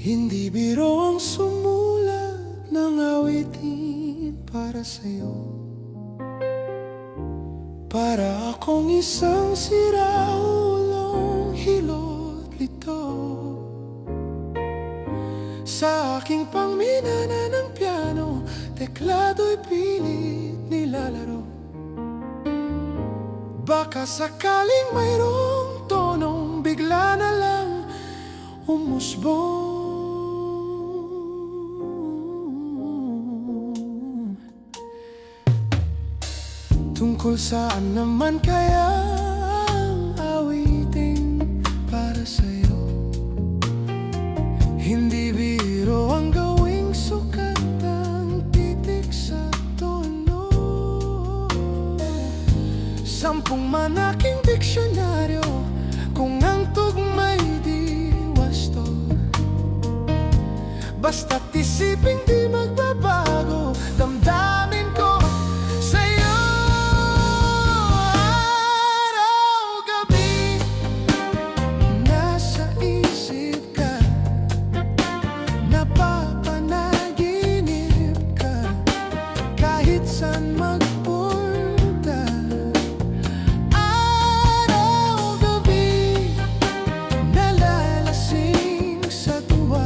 Hindi biro ang sumulat ng awitin para sa'yo. Para akong isang siraulong hilot lito. Sa aking pangminana ng piano, teklado'y pilit nilalaro. Baka sakaling mayroong tonong bigla na lang umusbong. Tungkol saan naman kaya ang awiting para sa'yo? Hindi biro ang gawing sukat ang titik sa tono. 10 man aking diksyonaryo, kung ang tugma'y di wasto. Basta't isiping di magbabago, damdamin ko sa'yo. Araw-gabi, nasa isip ka, napapanaginip ka, kahit saan magpunta. Araw-gabi, nalalasing sa tuwa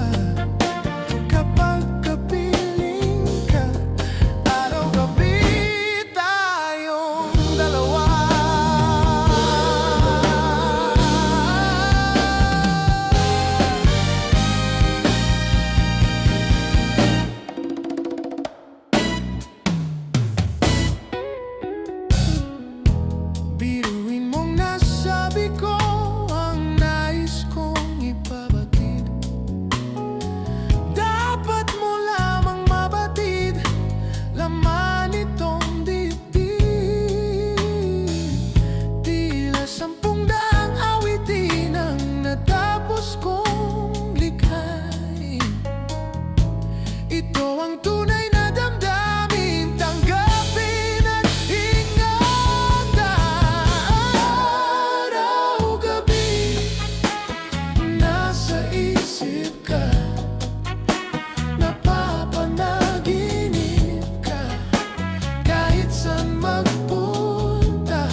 kapag kapiling ka. Araw-gabi, tayong dalawa. Biruin mong nasabi ko ang nais kong ipabatid. Dapat mo lamang mabatid laman itong dibdib. Tila 10 daang awitin ang natapos kong likhain. Ito ang tunay na damdamin, tanggapin at ingatan. Araw-gabi, nasa isip ka, napapanaginip ka, kahit saan magpunta.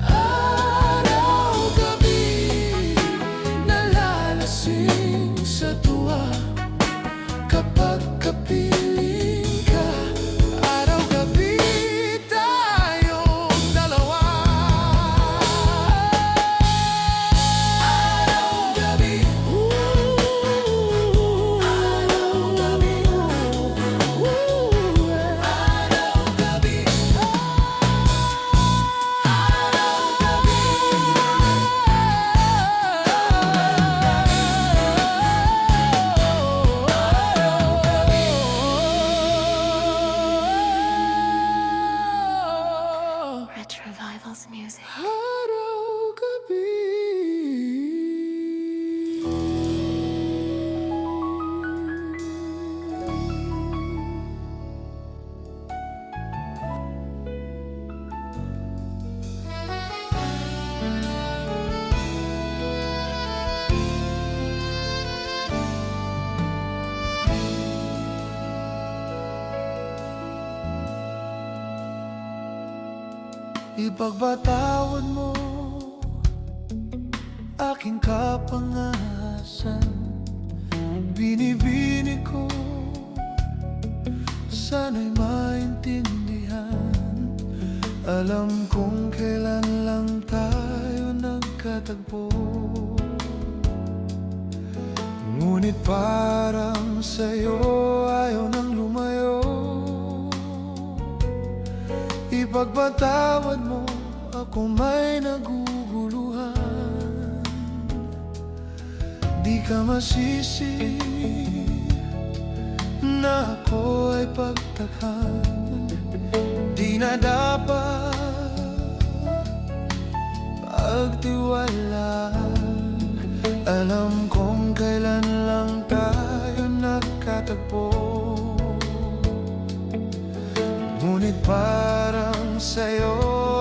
Araw-gabi, nalalasing sa tuwa kapag kapiling ka. Araw-gabi, tayong dalawa. Araw-gabi, araw-gabi, araw-gabi, Retro Revivals music. araw-gabi. Ipagpatawad mo aking kapangahasan. Binibini ko, sana'y maintindihan. Alam kong kailan lang tayo nagkatagpo, ngunit parang sa'yo ayaw nang lumayo. Ipagpatawad mo ako, may naguguluhan. Di ka masisi na ako ay pagtakhan. Di na dapat pagtiwalaan. Alam kong kailan lang tayo nagkatagpo, ngunit parang sa'yo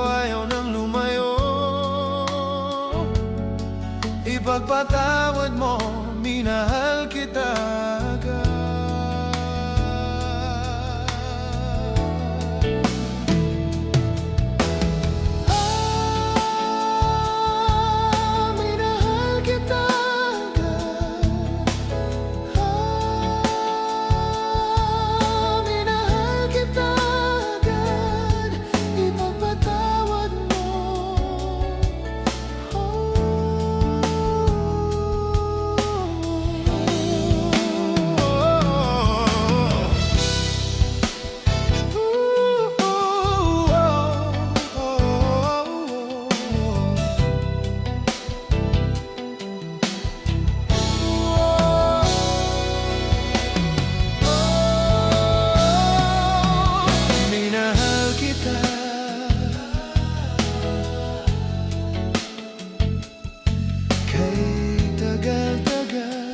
ayaw nang lumayo. Ipagpatawad mo, minahal kita agad. Minahal kita agad. Minahal kita agad. Ipagpatawad mo. Minahal kita kay tagal-tagal.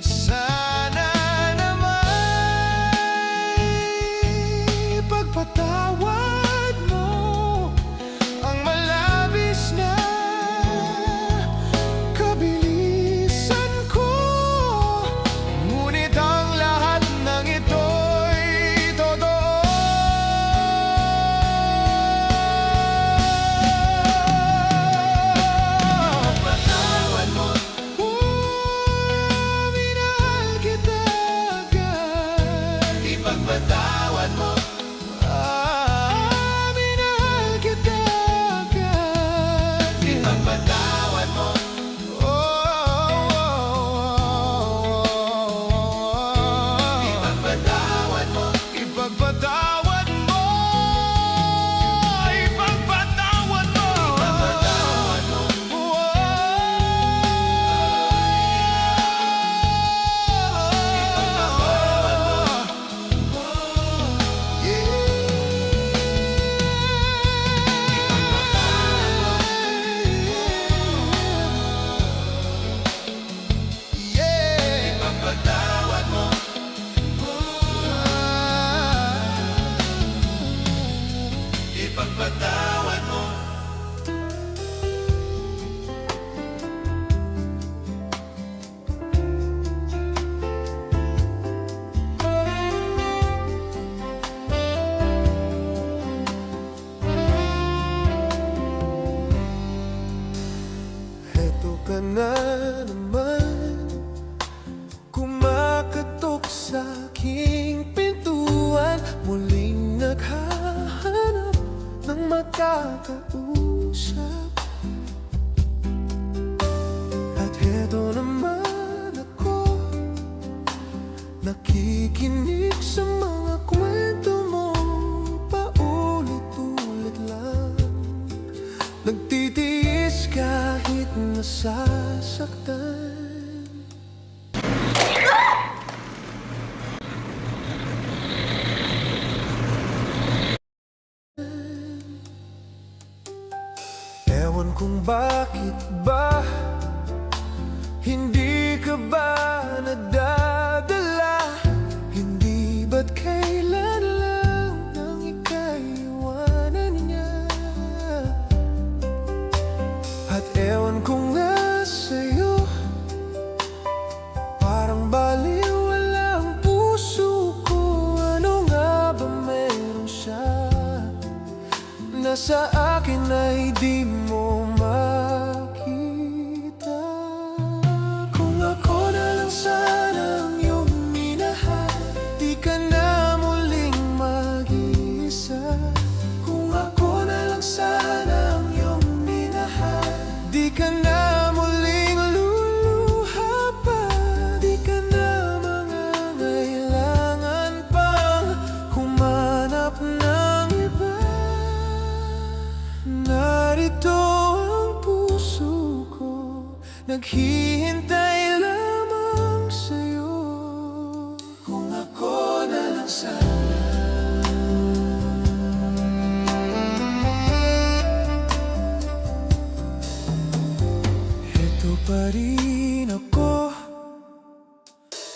Sana naman pagpatawad mo ang malabis na kabilisan ko. Ngunit ang lahat ng ito'y totoo. Patawad mo. Minahal kita agad. Ipagpatawad mo. Minahal kita agad. Ipagpatawad mo. Ipagpatawad mo. Ipagpatawad mo. Ipagpatawad mo. Ipagpatawad mo. Ipagpatawad mo. Ipagpatawad mo. Heto ka na naman, kumakatok sa aking pintuan. Muling naghahanap ng makakausap. At heto naman ako, nakikinig sa mga kwento mo. Paulit-ulit lang, nagtitiis kahit nasasaktan. Ewan kung bakit ba hindi ka ba nadadala? Hindi ba't kailan lang nang ika'y iwanan niya? At ewan kung nasa'yo, parang baliwala ang puso ko. Ano nga ba meron siya na sa akin ay di mo makita? Kung ako na lang sana ang iyong minahal, di ka na muling mag-iisa. Kung ako na lang sana ang iyong minahal, di ka na muling luluha pa. Di ka na mangangailangan pang humanap ng iba. Narito ang puso ko, naghihintay lamang sa'yo. Kung ako na lang sana. Ito pa rin ako,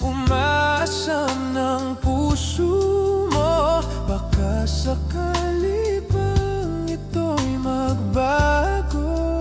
umaasam ng puso mo. Baka sakali bang ito'y magbago.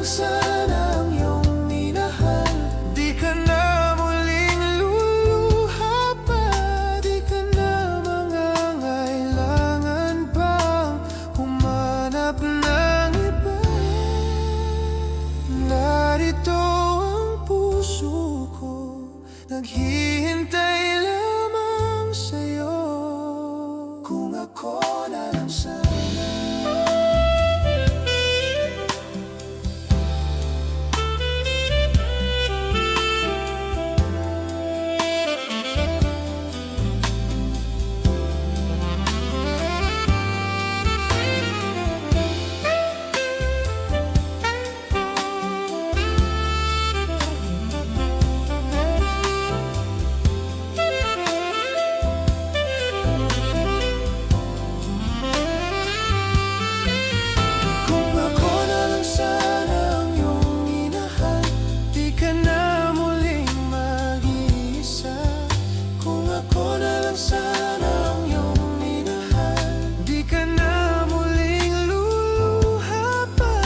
sana ang iyong minahal. Di ka na muling luluha pa, di ka na mangangailangan pang humanap ng iba. Narito ang puso ko, naghihintay lamang sa'yo. Kung ako na lang sana. Kung ako na lang sana ang iyong minahal, di ka na muling mag-iisa. Kung ako na lang sana ang iyong minahal, di ka na muling luluha pa,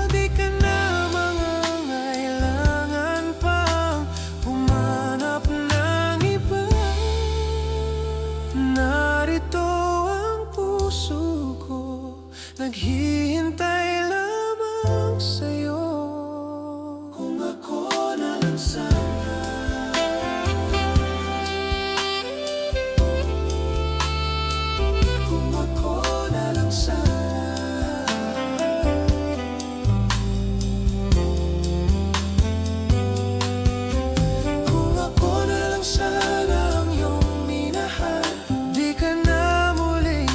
di ka na mangangailangan pang humanap ng iba. Narito ang puso ko, naghihintay lamang sa'yo. Kung ako na lang sana. Kung ako na lang sana. Kung ako na lang sana ang iyong minahal, di ka na muling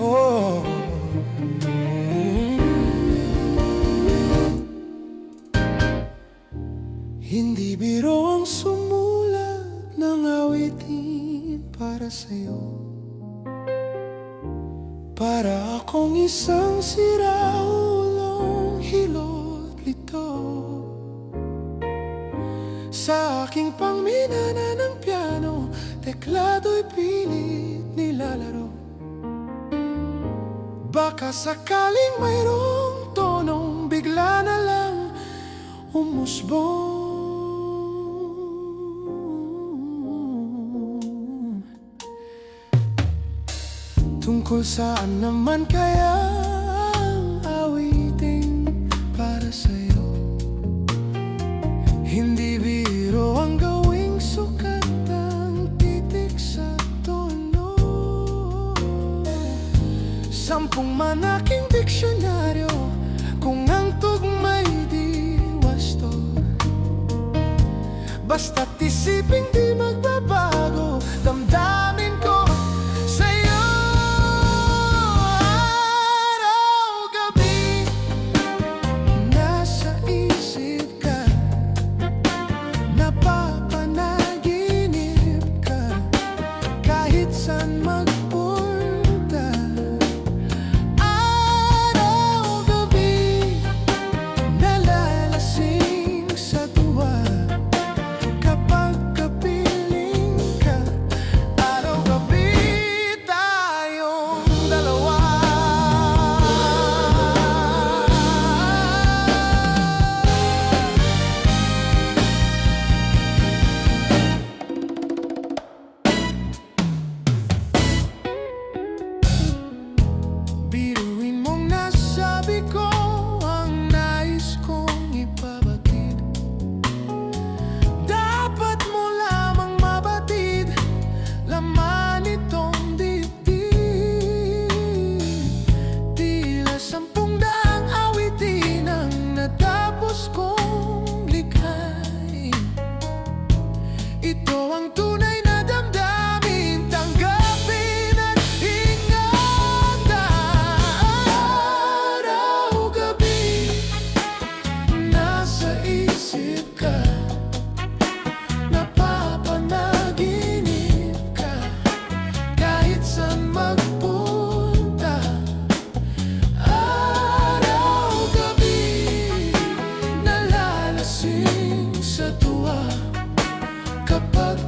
Oh. Hindi biro ang sumulat ng awitin para sa'yo. Para akong isang siraulong hilot lito. Sa aking pangminana ng piano, teklado'y pilit nilalaro. Baka sakaling mayroong tonong bigla na lang umusbong. Tungkol saan naman kaya ang awiting para sa'yo? Hindi biro ang gawing sukat ang titik sa tono. 10 aking diksyonaryo, kung ang tugma'y di wasto. Basta't isiping di magbabago, damdamin ko sa'yo. Araw-gabi, nasa isip ka, napapanaginip ka, kahit saan magpunta. Araw-gabi, nalalasing sa tuwa kapag kapiling ka. Araw-gabi, tayong dalawa. Biruin mong nasabi ko ang nais kong ipabatid. Dapat mo lamang mabatid laman itong dibdib. Tila 10 awitin ang natapos kong likhain. Ito ang tunay na damdamin, tanggapin at ingatan. Araw-gabi, nasa isip ka, napapanaginip ka, kahit saan magpunta. Araw-gabi, nalalasing sa tuwa kapag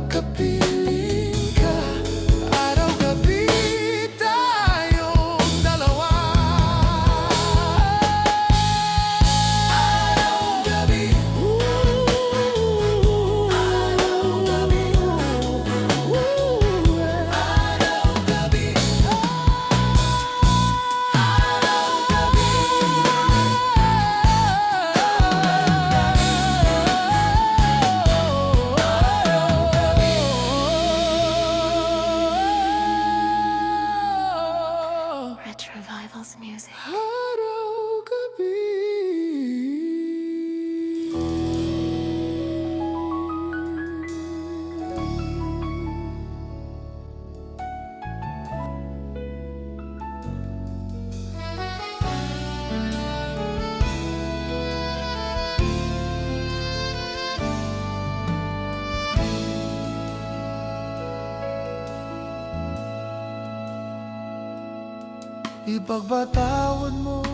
Ipagpatawad mo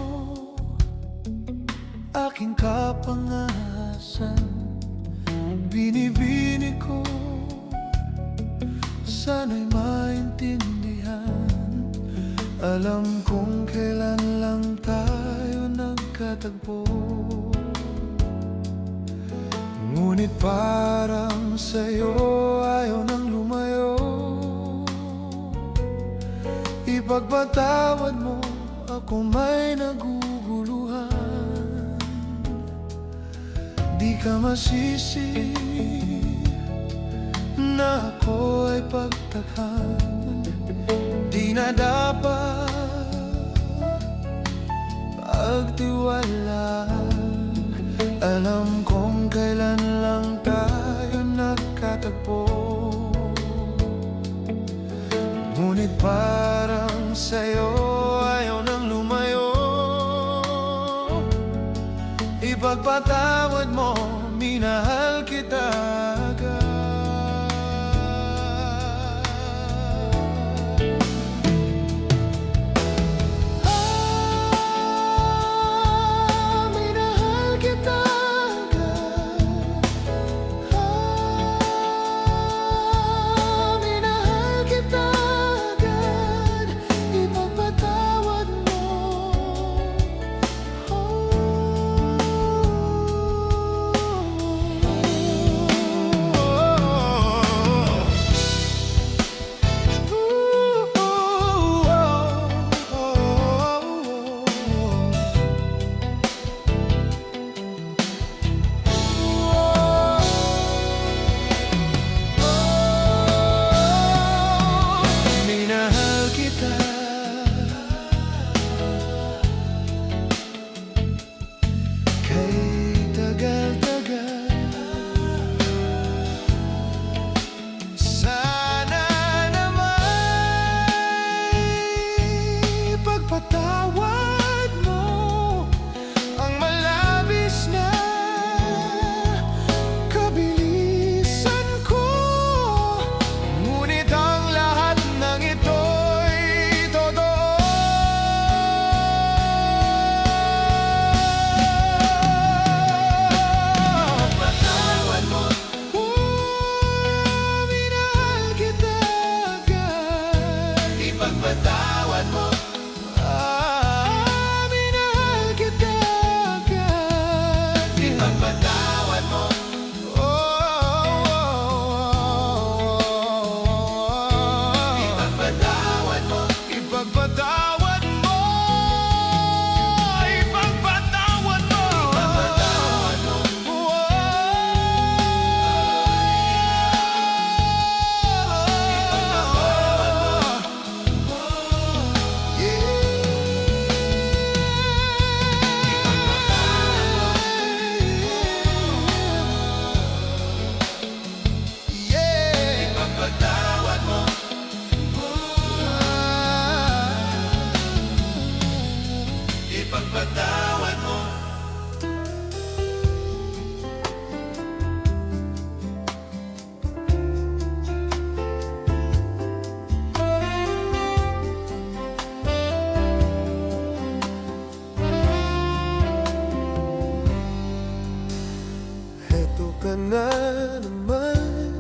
aking kapangasan. Binibini ko, sana'y maintindihan. Alam kong kailan lang tayo nagkatagpo, ngunit parang sa'yo ayaw nang lumayo. Ipagpatawad mo, ako may naguguluhan. Di ka masisi na ako ay pagtakhan. Di na dapat pagtiwalaan. Alam kong kailan lang tayo nagkatagpo, ngunit parang sa'yo ayaw nang lumayo. Ipagpatawad mo, minahal kita agad. Minahal kita agad. Minahal kita agad. Ipagpatawad mo. Minahal kita kay tagal-tagal. Sana naman pagpatawad mo ang malabis na kabilisan ko, ngunit ang lahat ng ito'y totoo. Patawad mo, minahal kita agad. Ipagpatawad mo, minahal kita agad. Ipagpatawad mo. Ipagpatawad mo. Ipagpatawad mo. Ipagpatawad mo. Ipagpatawad mo. Ipagpatawad mo. Ipagpatawad mo. Heto ka na naman,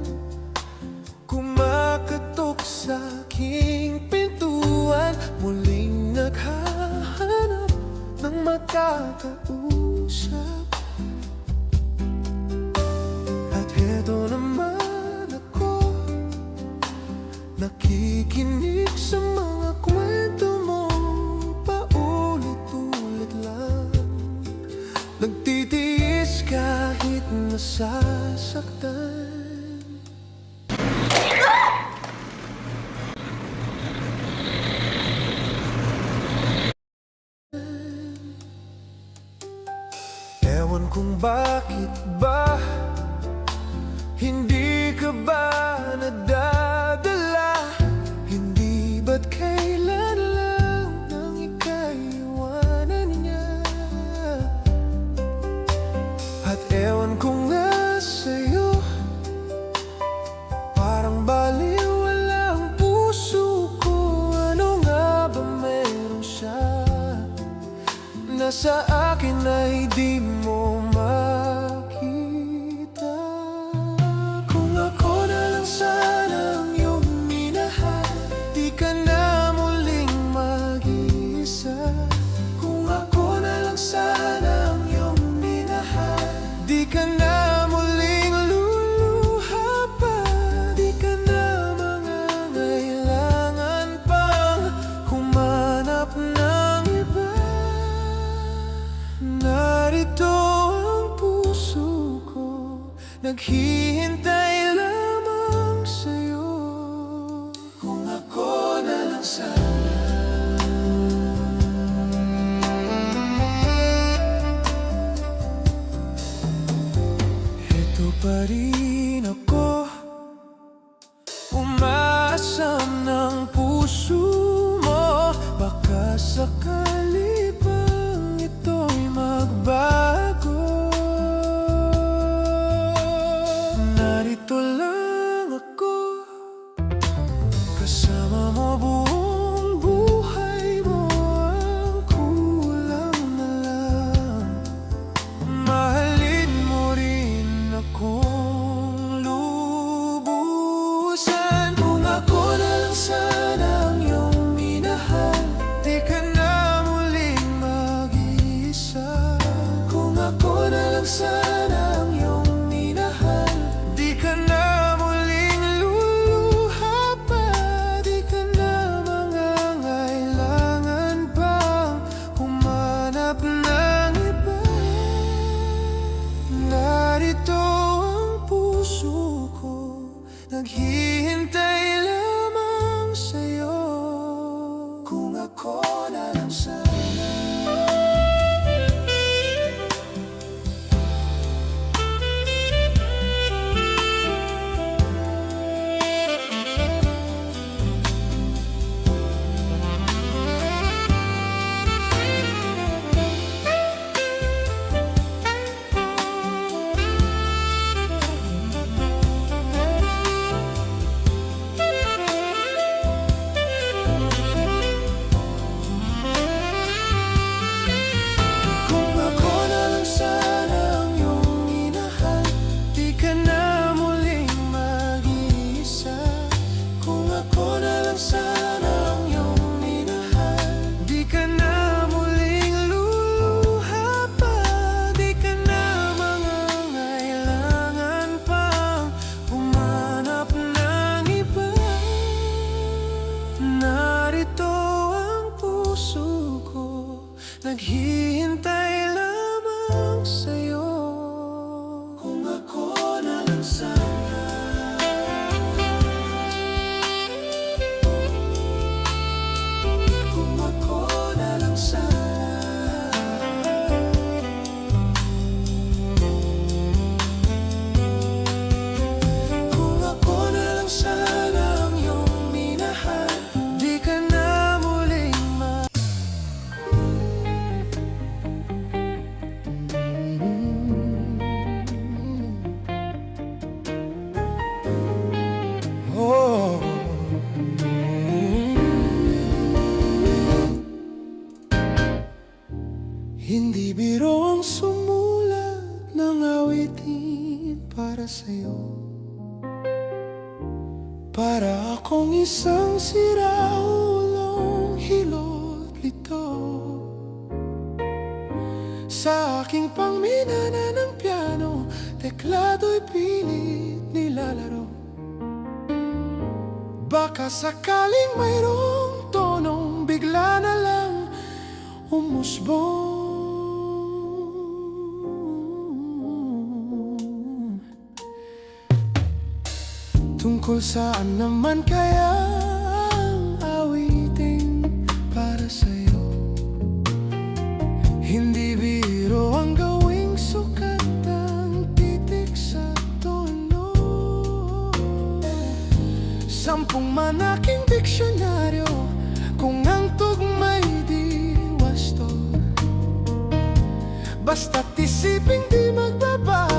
kumakatok sa aking pintuan, muling naghahanap ng makakausap. At heto naman ako, nakikinig sa mga kwento mo, paulit-ulit lang. Nagtitiis kahit nasasaktan. Ewan kung bakit ba hindi ka ba nadadala? Hindi ba't kailan lang nang ikaiwanan niya? At ewan kung nga sa'yo, parang baliwala ang puso ko. Ano nga ba meron siya? sa akin ay di mo makita. Kung ako na lang sana ang iyong minahal, di ka na muling mag-iisa. Kung ako na lang sana ang iyong minahal, di ka na muling luluha pa. Di ka na mangangailangan pang humanap ng iba. Narito ang puso ko, naghihintay lamang sa'yo. Kung ako na lang sana. Ito pa rin ako, umaasam ng puso mo. Baka sakali bang ito'y magbago. Narito lang ako, kasama mo buong buhay mo. Ang kulang na lang, mahalin mo rin akong lubusan. Kung ako na lang sana ang iyong minahal, di ka na muling mag-iisa. Kung ako na lang sana ang iyong minahal, di ka na muling luluha pa. Di ka na mangangailangan pang humanap ng iba. Narito ang puso ko, naghihintay lamang sa'yo. Kung ako na lang sana. Kung ako na lang sana ang iyong minahal, di ka na muling mag-iisa. Kung ako na lang sana ang iyong minahal, di ka na muling luluha pa. Di ka na mangangailangan pang humanap ng iba. Narito ang puso ko, naghihintay lamang sa'yo. Kung ako na lang sana. Kung ako na lang sana. Kung ako na lang sana ang iyong minahal, di ka na muling oh. Hindi biro ang sumulat ng awitin para sa'yo. Para akong isang siraulong hilot lito. Sa aking pangminana ng piano, teklado'y pilit nilalaro. Baka sakaling mayroong tonong bigla na lang umusbong. Tungkol saan naman kaya ang awiting para sa'yo? Hindi biro ang gawing sukat ang titik sa tono. 10 manaking diksyonaryo, kung ang tugma'y di wasto. Basta't isiping di magbabago.